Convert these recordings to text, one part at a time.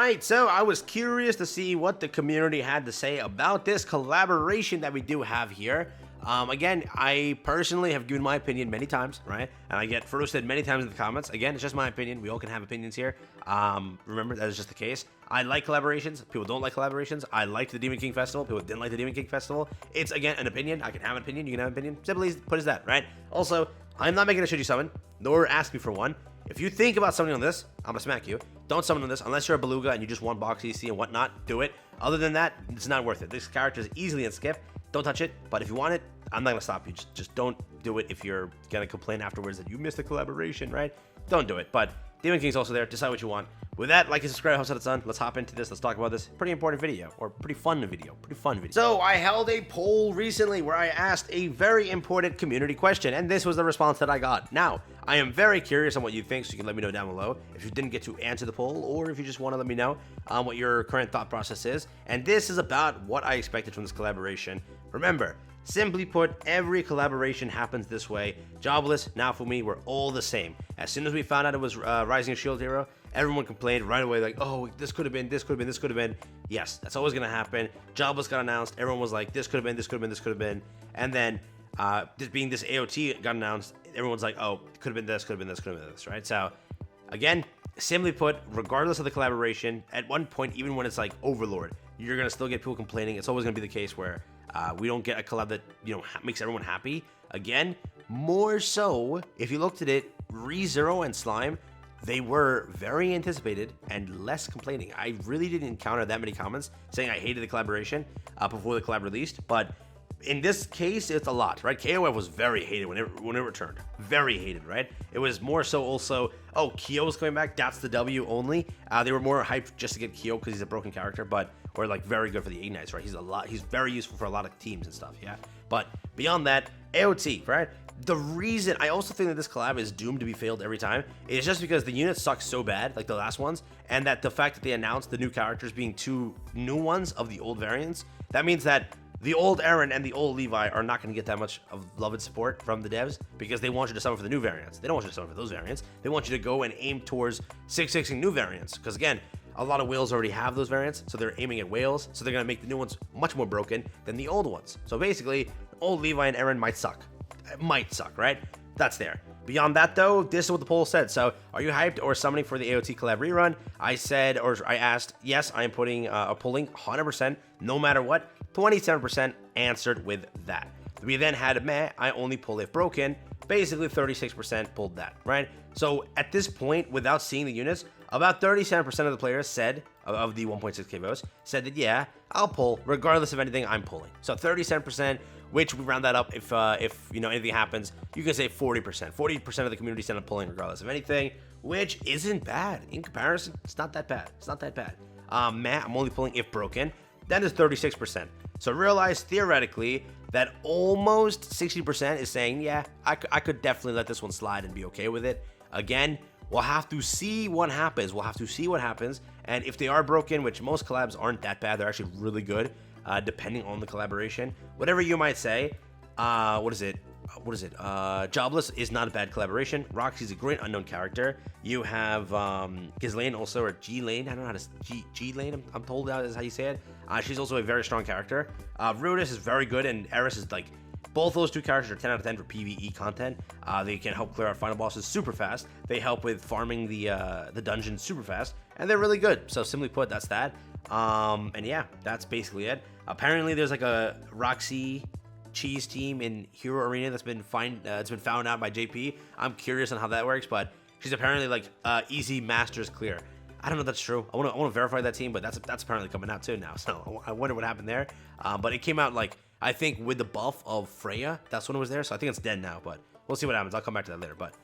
Alright, so I was curious to see what the community had to say about this collaboration that we do have here. Again, I personally have given my opinion many times, right? And I get roasted many times in the comments. Again, it's just my opinion. We all can have opinions here. Remember, that is just the case. I like collaborations. People don't like collaborations. I liked the Demon King Festival. People didn't like the Demon King Festival. It's, again, an opinion. I can have an opinion. You can have an opinion. Simply put as that, right? Also, I'm not making a shitty summon, nor ask me for one. If you think about summoning on this, I'm gonna smack you. Don't summon on this unless you're a beluga and you just want box EC and whatnot. Do it. Other than that, it's not worth it. This character is easily in skip. Don't touch it. But if you want it, I'm not gonna stop you. Just don't do it if you're gonna complain afterwards that you missed a collaboration, right? Don't do it. But Demon King's also there. Decide what you want. With that, like and subscribe. Hope it's done. Let's hop into this. Let's talk about this pretty important video, or pretty fun video. So I held a poll recently where I asked a very important community question, and this was the response that I got. Now, I am very curious on what you think, so you can let me know down below if you didn't get to answer the poll, or if you just want to let me know what your current thought process is. And this is about what I expected from this collaboration. Remember, simply put, every collaboration happens this way. Jobless, Naofumi, we're all the same. As soon as we found out it was Rising Shield Hero, everyone complained right away, like, oh, this could have been, this could have been, this could have been. Yes, that's always going to happen. Jobless got announced. Everyone was like, this could have been, this could have been, this could have been. And then, this being this AOT got announced, everyone's like, oh, it could have been this, could have been this, could have been this, right? So, again, simply put, regardless of the collaboration, at one point, even when it's like Overlord, you're going to still get people complaining. It's always going to be the case where we don't get a collab that, you know, makes everyone happy. Again, more so, if you looked at it, ReZero and Slime, they were very anticipated and less complaining. I really didn't encounter that many comments saying I hated the collaboration before the collab released, but in this case, it's a lot, right? KOF was very hated when it returned. Very hated, right? It was more so also, oh, Kyo's coming back, that's the W only. They were more hyped just to get Kyo because he's a broken character, but or like very good for the Ignites, right? He's very useful for a lot of teams and stuff, yeah? But beyond that, AOT, right? The reason I also think that this collab is doomed to be failed every time is just because the units suck so bad, like the last ones, and that the fact that they announced the new characters being 2 new ones of the old variants, that means that the old Aaron and the old Levi are not going to get that much of love and support from the devs because they want you to summon for the new variants. They don't want you to summon for those variants. They want you to go and aim towards 6-6ing new variants because, again, a lot of whales already have those variants, so they're aiming at whales, so they're going to make the new ones much more broken than the old ones. So basically, old Levi and Aaron might suck. It might suck, right? That's there. Beyond that, though, this is what the poll said. So, are you hyped or summoning for the AOT collab rerun? I said, or I asked, yes, I am pulling 100%, no matter what. 27% answered with that. We then had meh, I only pull if broken. Basically, 36% pulled that, right? So, at this point, without seeing the units, about 37% of the players said, of the 1.6k votes, said that, yeah, I'll pull. Regardless of anything, I'm pulling. So, 37%. Which we round that up if you know anything happens, you can say 40%. 40% of the community stand up pulling regardless of anything, which isn't bad. In comparison, it's not that bad. It's not that bad. Matt, I'm only pulling if broken. That is 36%. So realize theoretically that almost 60% is saying, yeah, I could definitely let this one slide and be okay with it. Again, we'll have to see what happens. And if they are broken, which most collabs aren't that bad, they're actually really good. Depending on the collaboration, whatever you might say, what is it? Jobless is not a bad collaboration. Roxy's a great unknown character. You have Ghislaine also, or G-Lane. I don't know how to G-Lane. I'm told that is how you say it. She's also a very strong character. Rudis is very good, and Eris is like, both those two characters are 10 out of 10 for PvE content. They can help clear out final bosses super fast. They help with farming the dungeons super fast, and they're really good. So simply put, that's that. And yeah, that's basically it. Apparently, there's like a Roxy cheese team in Hero Arena that's been it's been found out by JP. I'm curious on how that works, but she's apparently like easy masters clear. I don't know if that's true. I want to verify that team, but that's apparently coming out too now. So I wonder what happened there. But it came out like, I think with the buff of Freya, that's when it was there. So I think it's dead now, but we'll see what happens. I'll come back to that later. But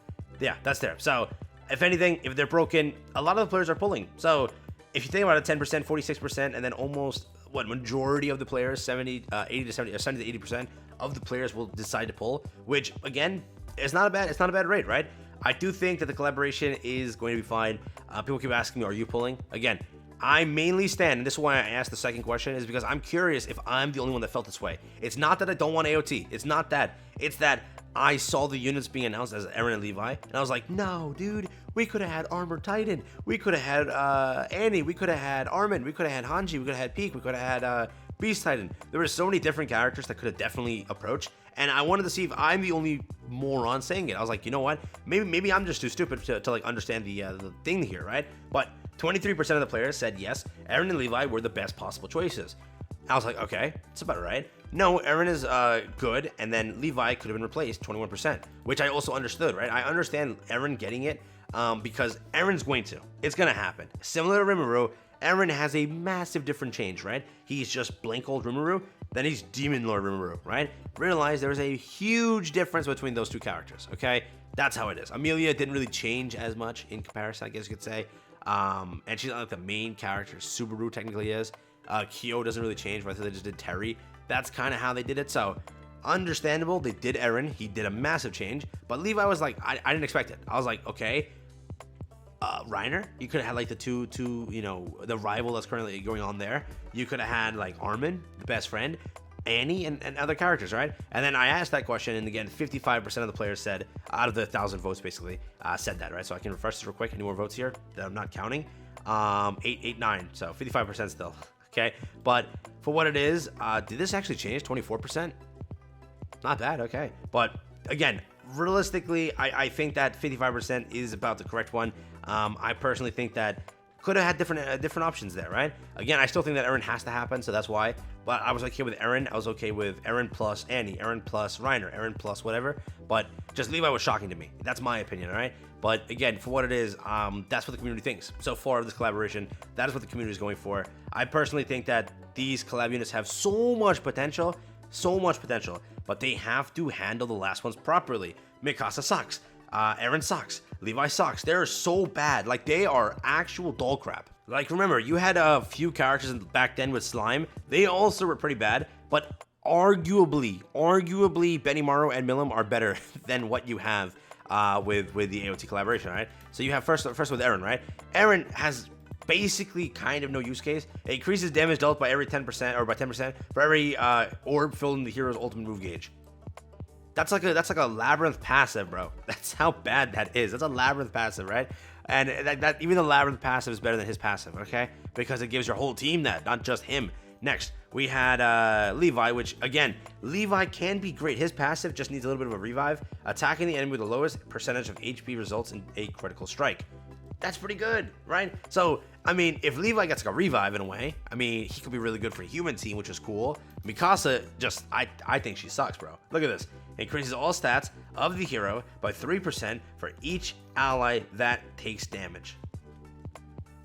yeah, that's there. So if anything, if they're broken, a lot of the players are pulling. So if you think about it, 10%, 46%, and then almost majority of the players, 80 to 80% of the players will decide to pull, which again, it's not a bad rate, right? I do think that the collaboration is going to be fine. People keep asking me, are you pulling? Again, I mainly stand, and this is why I asked the second question, is because I'm curious if I'm the only one that felt this way. It's not that I don't want AOT. It's not that. It's that I saw the units being announced as Eren and Levi, and I was like, no, dude, we could have had Armored Titan, we could have had Annie, we could have had Armin, we could have had Hanji, we could have had Peak, we could have had Beast Titan. There were so many different characters that could have definitely approached, and I wanted to see if I'm the only moron saying it. I was like, you know what? Maybe I'm just too stupid to like understand the thing here, right? But 23% of the players said yes, Eren and Levi were the best possible choices. I was like, okay, it's about right. No, Eren is good, and then Levi could have been replaced, 21%, which I also understood, right? I understand Eren getting it because Eren's going to. It's going to happen. Similar to Rimuru, Eren has a massive different change, right? He's just blank old Rimuru, then he's Demon Lord Rimuru, right? Realize there's a huge difference between those two characters, okay? That's how it is. Amelia didn't really change as much in comparison, I guess you could say. And she's not like the main character. Subaru technically is. Kyo doesn't really change, but I think they just did Terry. That's kind of how they did it. So understandable. They did Eren. He did a massive change. But Levi was like, I didn't expect it. I was like, okay. Reiner, you could have had like the two, you know, the rival that's currently going on there. You could have had like Armin, the best friend, Annie, and other characters, right? And then I asked that question, and again, 55% of the players said, out of the 1,000 votes basically, said that, right? So I can refresh this real quick. Any more votes here that I'm not counting? 9. So 55% still. Okay, but for what it is, did this actually change? 24%? Not bad, okay. But again, realistically, I think that 55% is about the correct one. I personally think that could have had different options there, right? Again, I still think that Eren has to happen, so that's why. But I was okay with Eren. I was okay with Eren plus Annie, Eren plus Reiner, Eren plus whatever. But just Levi was shocking to me. That's my opinion, all right? But again, for what it is, that's what the community thinks. So far of this collaboration, that is what the community is going for. I personally think that these collab units have so much potential, but they have to handle the last ones properly. Mikasa sucks. Eren sucks. Levi sucks. They're so bad. Like, they are actual doll crap. Like, remember, you had a few characters back then with Slime. They also were pretty bad, but arguably, Benimaru and Milim are better than what you have with the AOT collaboration, right? So you have first with Eren, right? Eren has basically kind of no use case. It increases damage dealt by every 10% or by 10% for every orb filled in the hero's ultimate move gauge. That's like a labyrinth passive, bro. That's how bad that is. That's a labyrinth passive, right? And that even the labyrinth passive is better than his passive, okay? Because it gives your whole team that, not just him. Next, we had Levi, which again, Levi can be great. His passive just needs a little bit of a revive. Attacking the enemy with the lowest percentage of HP results in a critical strike. That's pretty good, right? So, I mean, if Levi gets like a revive in a way, I mean, he could be really good for a human team, which is cool. Mikasa, just, I think she sucks, bro. Look at this. Increases all stats of the hero by 3% for each ally that takes damage.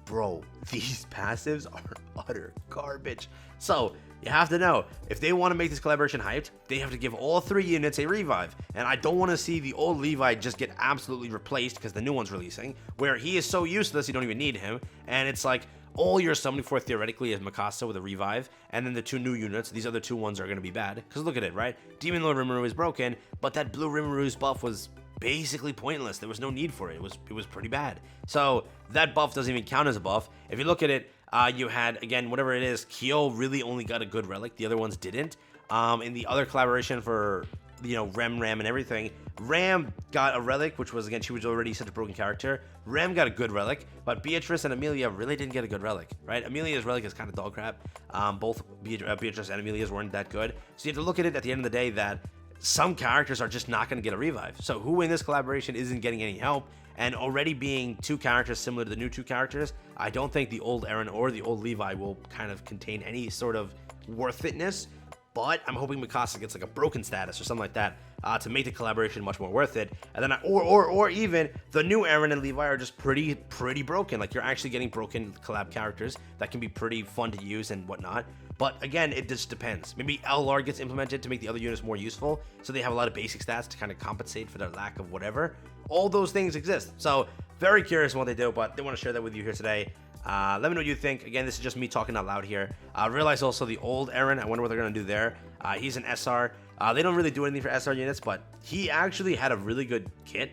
Bro, these passives are utter garbage. So, you have to know, if they want to make this collaboration hyped, they have to give all 3 units a revive. And I don't want to see the old Levi just get absolutely replaced because the new one's releasing, where he is so useless you don't even need him. And it's like, all you're summoning for theoretically is Mikasa with a revive, and then the 2 new units, these other 2 ones are going to be bad. Because look at it, right? Demon Lord Rimuru is broken, but that blue Rimuru's buff was basically pointless. There was no need for it. It was pretty bad. So that buff doesn't even count as a buff. If you look at it, you had, again, whatever it is, Kyo really only got a good relic. The other ones didn't. In the other collaboration for, you know, Ram, and everything, Ram got a relic, which was, again, she was already such a broken character. Ram got a good relic, but Beatrice and Amelia really didn't get a good relic, right? Amelia's relic is kind of dog crap. Both Beatrice and Amelia's weren't that good. So you have to look at it at the end of the day that some characters are just not going to get a revive. So who in this collaboration isn't getting any help? And already being 2 characters similar to the new 2 characters, I don't think the old Eren or the old Levi will kind of contain any sort of worth itness. But I'm hoping Mikasa gets like a broken status or something like that to make the collaboration much more worth it. And then, or even the new Eren and Levi are just pretty broken. Like, you're actually getting broken collab characters that can be pretty fun to use and whatnot. But again, it just depends. Maybe LR gets implemented to make the other units more useful, so they have a lot of basic stats to kind of compensate for their lack of whatever. All those things exist. So very curious on what they do, but they want to share that with you here today. Let me know what you think. Again, this is just me talking out loud here. Realize also the old Eren, I wonder what they're going to do there. He's an SR. They don't really do anything for SR units, but he actually had a really good kit.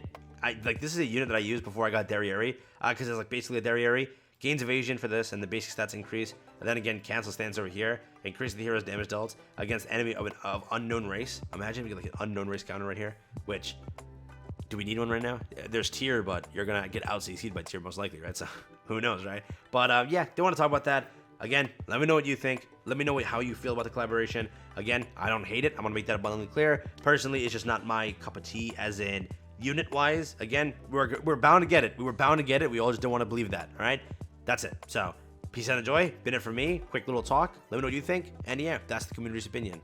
This is a unit that I used before I got Derriere, because it's like basically a Derriere. gains evasion for this, and the basic stats increase. And then again, cancel stands over here, increasing the hero's damage dealt against enemy of unknown race. Imagine we get like an unknown race counter right here, which, do we need one right now? There's tier, but you're gonna get out CC'd by tier most likely, right? So who knows, right? But yeah, don't want to talk about that. Again, let me know what you think. Let me know how you feel about the collaboration. Again, I don't hate it. I'm gonna make that abundantly clear. Personally, it's just not my cup of tea, as in unit-wise. Again, we're bound to get it. We were bound to get it. We all just don't want to believe that. All right, that's it. So peace out and joy. Been it for me. Quick little talk. Let me know what you think. And yeah, that's the community's opinion.